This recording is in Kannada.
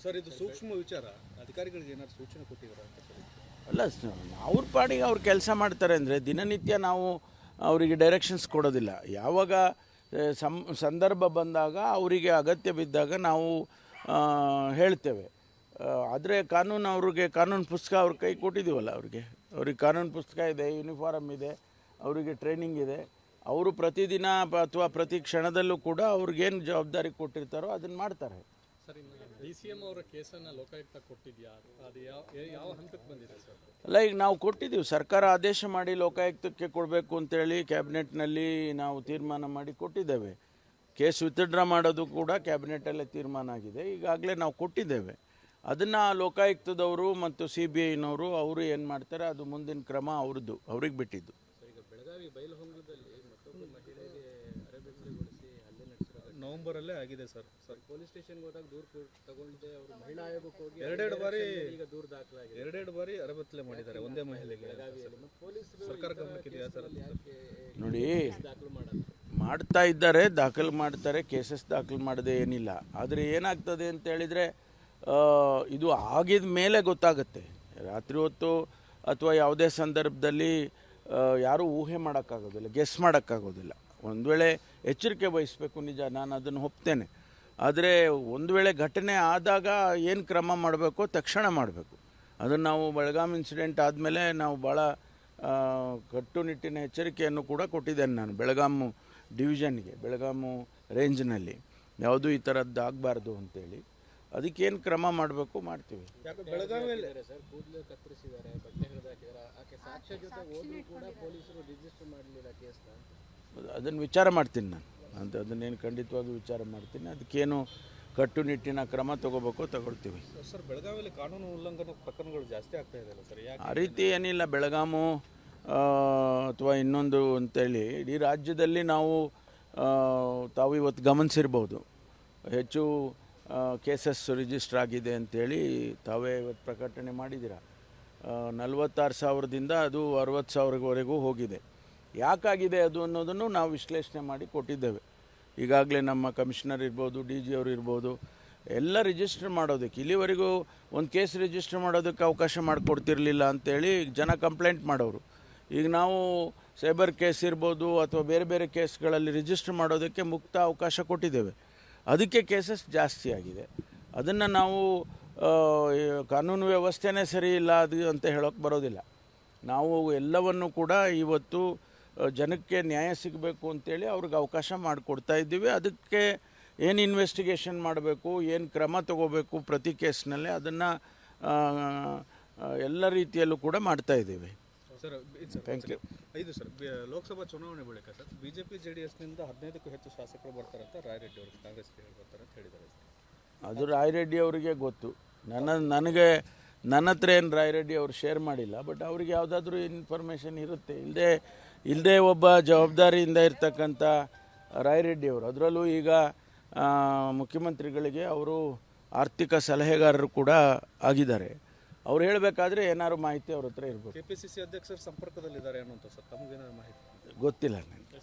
ಸರ್ ಇದು ಸೂಕ್ಷ್ಮ ವಿಚಾರ ಅಧಿಕಾರಿಗಳಿಗೆ ಏನಾದ್ರು ಸೂಚನೆ ಕೊಟ್ಟಿದ್ದೀರಾ ಅಂತ ಸರ್? ಅಲ್ಲ, ಅವ್ರ ಪಾಡಿಗೆ ಅವ್ರು ಕೆಲಸ ಮಾಡ್ತಾರೆ ಅಂದರೆ ದಿನನಿತ್ಯ ನಾವು ಅವರಿಗೆ ಡೈರೆಕ್ಷನ್ಸ್ ಕೊಡೋದಿಲ್ಲ. ಯಾವಾಗ ಸಂದರ್ಭ ಬಂದಾಗ ಅವರಿಗೆ ಅಗತ್ಯ ಬಿದ್ದಾಗ ನಾವು ಹೇಳ್ತೇವೆ. ಆದರೆ ಅವ್ರಿಗೆ ಕಾನೂನು ಪುಸ್ತಕ ಅವ್ರ ಕೈ ಕೊಟ್ಟಿದ್ದೀವಲ್ಲ, ಅವ್ರಿಗೆ ಕಾನೂನು ಪುಸ್ತಕ ಇದೆ, ಯೂನಿಫಾರ್ಮ್ ಇದೆ, ಅವರಿಗೆ ಟ್ರೈನಿಂಗ್ ಇದೆ. ಅವರು ಪ್ರತಿದಿನ ಅಥವಾ ಪ್ರತಿ ಕ್ಷಣದಲ್ಲೂ ಕೂಡ ಅವ್ರಿಗೇನು ಜವಾಬ್ದಾರಿ ಕೊಟ್ಟಿರ್ತಾರೋ ಅದನ್ನು ಮಾಡ್ತಾರೆ. ಸರ್, DCM ಅವರ ಕೇಸನ್ನು ಲೋಕಾಯುಕ್ತ ಕೊಟ್ಟಿದೆಯಾ? ಅದು ಯಾವ ಹಂತಕ್ಕೆ ಬಂದಿದೆ ಸರ್? ಅಲ್ಲ, ಈಗ ನಾವು ಕೊಟ್ಟಿದ್ದೀವಿ. ಸರ್ಕಾರ ಆದೇಶ ಮಾಡಿ ಲೋಕಾಯುಕ್ತಕ್ಕೆ ಕೊಡಬೇಕು ಅಂತೇಳಿ ಕ್ಯಾಬಿನೆಟ್ನಲ್ಲಿ ನಾವು ತೀರ್ಮಾನ ಮಾಡಿ ಕೊಟ್ಟಿದ್ದೇವೆ. ಕೇಸ್ ವಿತ್ಡ್ರಾ ಮಾಡೋದು ಕೂಡ ಕ್ಯಾಬಿನೆಟಲ್ಲೇ ತೀರ್ಮಾನ ಆಗಿದೆ. ಈಗಾಗಲೇ ನಾವು ಕೊಟ್ಟಿದ್ದೇವೆ. ಅದನ್ನು ಲೋಕಾಯುಕ್ತದವರು ಮತ್ತು CBIನವರು ಅವರು ಏನು ಮಾಡ್ತಾರೆ ಅದು ಮುಂದಿನ ಕ್ರಮ ಅವ್ರಿಗೆ ಬಿಟ್ಟಿದ್ದು. ಈಗ ಬೆಳಗಾವಿ ಬೈಲಹೊಂಗಲದಲ್ಲಿ ಮತ್ತೊಬ್ಬ ಮಹಿಳೆಗೆ ಅರೆಬೆತ್ತಲೆಗೊಳಿಸಿ ಹಲ್ಲೆ ನಡೆಸಿರೋದು ನವೆಂಬರಲ್ಲೇ ಆಗಿದೆ ಸರ್. ಪೊಲೀಸ್ ಸ್ಟೇಷನ್ಗೆ ಹೋದಾಗ ದೂರು ತಗೊಂಡಿದ್ದೆ. ಅವರು ಮಹಿಳಾ ಆಯೋಗಕ್ಕೆ ಹೋಗಿ ಎರಡೆರಡು ಬಾರಿ ಈಗ ದೂರು ದಾಖಲಾಗಿದೆ. ಎರಡೆರಡು ಬಾರಿ ಅರೆಬೆತ್ತಲೆ ಮಾಡಿದ್ದಾರೆ ಒಂದೇ ಮಹಿಳೆಗೆ. ಸರ್ಕಾರ ಗಮನಕ್ಕೆ ಇದೆಯಾ ಸರ್? ನೋಡಿ, ದಾಖಲು ಮಾಡಲ್ಲ, ಮಾಡ್ತಾ ಇದ್ದಾರೆ, ದಾಖಲು ಮಾಡ್ತಾರೆ, ಕೇಸಸ್ ದಾಖಲು ಮಾಡದೆ ಏನಿಲ್ಲ. ಆದರೆ ಏನಾಗ್ತದೆ ಅಂತ ಹೇಳಿದರೆ ಇದು ಆಗಿದ ಮೇಲೆ ಗೊತ್ತಾಗುತ್ತೆ. ರಾತ್ರಿ ಹೊತ್ತು ಅಥವಾ ಯಾವುದೇ ಸಂದರ್ಭದಲ್ಲಿ ಯಾರೂ ಊಹೆ ಮಾಡೋಕ್ಕಾಗೋದಿಲ್ಲ, ಗೆಸ್ ಮಾಡೋಕ್ಕಾಗೋದಿಲ್ಲ. ಒಂದು ವೇಳೆ ಎಚ್ಚರಿಕೆ ವಹಿಸಬೇಕು, ನಿಜ, ನಾನು ಅದನ್ನು ಒಪ್ತೇನೆ. ಆದರೆ ಒಂದು ವೇಳೆ ಘಟನೆ ಆದಾಗ ಏನು ಕ್ರಮ ಮಾಡಬೇಕೋ ತಕ್ಷಣ ಮಾಡಬೇಕು. ಅದನ್ನು ನಾವು ಬೆಳಗಾಂ ಇನ್ಸಿಡೆಂಟ್ ಆದಮೇಲೆ ನಾವು ಭಾಳ ಕಟ್ಟುನಿಟ್ಟಿನ ಎಚ್ಚರಿಕೆಯನ್ನು ಕೂಡ ಕೊಟ್ಟಿದ್ದೇನೆ ನಾನು ಬೆಳಗಾಮು ಡಿವಿಷನ್ಗೆ, ಬೆಳಗಾಮು ರೇಂಜ್ನಲ್ಲಿ ಯಾವುದೂ ಈ ಥರದ್ದು ಆಗಬಾರ್ದು ಅಂತೇಳಿ. ಅದಕ್ಕೇನು ಕ್ರಮ ಮಾಡಬೇಕು ಮಾಡ್ತೀವಿ. ಬೆಳಗಾವಿಯಲ್ಲಿ ಸರ್ ಕೂದಲು ಕತ್ತರಿಸಿದ್ದಾರೆ, ಬಟ್ಟೆ ಹಿಡಿದಾಕಿದ್ದಾರೆ. ಆಕೆ ಸಾಕ್ಷ್ಯ ಜೊತೆ ಹೋದ್ರೂ ಕೂಡ ಪೊಲೀಸರು ರಿಜಿಸ್ಟರ್ ಮಾಡಲಿಲ್ಲ ಕೇಸ್ನ. ಅದನ್ನು ವಿಚಾರ ಮಾಡ್ತೀನಿ ನಾನು ಅದನ್ನೇನು ಖಂಡಿತವಾಗಿ ವಿಚಾರ ಮಾಡ್ತೀನಿ. ಅದಕ್ಕೇನು ಕಟ್ಟುನಿಟ್ಟಿನ ಕ್ರಮ ತಗೋಬೇಕು ತಗೊಳ್ತೀವಿ. ಸರ್, ಬೆಳಗಾವಿಯಲ್ಲಿ ಕಾನೂನು ಉಲ್ಲಂಘನೆ ಪ್ರಕರಣಗಳು ಜಾಸ್ತಿ ಆಗ್ತಾ ಇದೆಯಲ್ಲ ಸರ್? ಯಾಕೆ? ಆ ರೀತಿ ಏನಿಲ್ಲ. ಬೆಳಗಾಮು ಅಥವಾ ಇನ್ನೊಂದು ಅಂತೇಳಿ ಇಡೀ ರಾಜ್ಯದಲ್ಲಿ ತಾವು ಇವತ್ತು ಗಮನಿಸಿರ್ಬೋದು, ಹೆಚ್ಚು ಕೇಸಸ್ ರಿಜಿಸ್ಟರ್ ಆಗಿದೆ ಅಂಥೇಳಿ ತಾವೇ ಇವತ್ತು ಪ್ರಕಟಣೆ ಮಾಡಿದ್ದೀರ. 46,000ದಿಂದ ಅದು 60,000ವರೆಗೂ ಹೋಗಿದೆ. ಯಾಕಾಗಿದೆ ಅದು ಅನ್ನೋದನ್ನು ನಾವು ವಿಶ್ಲೇಷಣೆ ಮಾಡಿ ಕೊಟ್ಟಿದ್ದೇವೆ. ಈಗಾಗಲೇ ನಮ್ಮ ಕಮಿಷನರ್ ಇರ್ಬೋದು, DG ಅವರು ಇರ್ಬೋದು, ಎಲ್ಲ ರಿಜಿಸ್ಟರ್ ಮಾಡೋದಕ್ಕೆ ಇಲ್ಲಿವರೆಗೂ ಒಂದು ಕೇಸ್ ರಿಜಿಸ್ಟರ್ ಮಾಡೋದಕ್ಕೆ ಅವಕಾಶ ಮಾಡಿಕೊಡ್ತಿರ್ಲಿಲ್ಲ ಅಂಥೇಳಿ ಜನ ಕಂಪ್ಲೇಂಟ್ ಮಾಡೋರು. ಈಗ ನಾವು ಸೈಬರ್ ಕೇಸ್ ಇರ್ಬೋದು ಅಥವಾ ಬೇರೆ ಬೇರೆ ಕೇಸ್ಗಳಲ್ಲಿ ರಿಜಿಸ್ಟರ್ ಮಾಡೋದಕ್ಕೆ ಮುಕ್ತ ಅವಕಾಶ ಕೊಟ್ಟಿದ್ದೇವೆ. ಅದಕ್ಕೆ ಕೇಸಸ್ ಜಾಸ್ತಿ ಆಗಿದೆ. ಅದನ್ನು ನಾವು ಕಾನೂನು ವ್ಯವಸ್ಥೆನೇ ಸರಿ ಇಲ್ಲ ಅದು ಅಂತ ಹೇಳೋಕ್ಕೆ ಬರೋದಿಲ್ಲ. ನಾವು ಎಲ್ಲವನ್ನು ಕೂಡ ಇವತ್ತು ಜನಕ್ಕೆ ನ್ಯಾಯ ಸಿಗಬೇಕು ಅಂತೇಳಿ ಅವ್ರಿಗೆ ಅವಕಾಶ ಮಾಡಿಕೊಡ್ತಾ ಇದ್ದೀವಿ. ಅದಕ್ಕೆ ಏನು ಇನ್ವೆಸ್ಟಿಗೇಷನ್ ಮಾಡಬೇಕು, ಏನು ಕ್ರಮ ತಗೋಬೇಕು ಪ್ರತಿ ಕೇಸ್ನಲ್ಲೇ ಅದನ್ನು ಎಲ್ಲ ರೀತಿಯಲ್ಲೂ ಕೂಡ ಮಾಡ್ತಾ ಇದ್ದೀವಿ. Sir, thank you. ಇದು ಸರ್, ಲೋಕಸಭಾ ಚುನಾವಣೆ ಬಳಿಕ ಸರ್ BJP JDSನಿಂದ 15ಕ್ಕೂ ಹೆಚ್ಚು ಶಾಸಕರು ಬರ್ತಾರಂತ ರಾಯರೆಡ್ಡಿ ಅವರು ಕಾಂಗ್ರೆಸ್ಗೆ ಹೇಳ್ತಾರೆ ಅಂತ ಹೇಳಿದ್ದಾರೆ. ಅದು ರಾಯರೆಡ್ಡಿ ಅವರಿಗೆ ಗೊತ್ತು. ನನ್ನ ಹತ್ರ ಏನು ರಾಯರೆಡ್ಡಿ ಅವರು ಶೇರ್ ಮಾಡಿಲ್ಲ. ಬಟ್ ಅವ್ರಿಗೆ ಯಾವುದಾದ್ರೂ ಇನ್ಫಾರ್ಮೇಷನ್ ಇರುತ್ತೆ. ಇಲ್ಲದೆ ಒಬ್ಬ ಜವಾಬ್ದಾರಿಯಿಂದ ಇರ್ತಕ್ಕಂಥ ರಾಯರೆಡ್ಡಿ ಅವರು, ಅದರಲ್ಲೂ ಈಗ ಮುಖ್ಯಮಂತ್ರಿಗಳಿಗೆ ಅವರು ಆರ್ಥಿಕ ಸಲಹೆಗಾರರು ಕೂಡ ಆಗಿದ್ದಾರೆ. ಅವ್ರು ಹೇಳಬೇಕಾದ್ರೆ ಏನಾದ್ರು ಮಾಹಿತಿ ಅವ್ರ ಹತ್ರ ಇರ್ಬೋದು. KPCC ಅಧ್ಯಕ್ಷರ ಸಂಪರ್ಕದಲ್ಲಿದ್ದಾರೆ ಅನ್ನೋಂಥ ಸರ್, ತಮಗೇನಾದ್ರು ಮಾಹಿತಿ ಗೊತ್ತಿಲ್ಲ ನನಗೆ.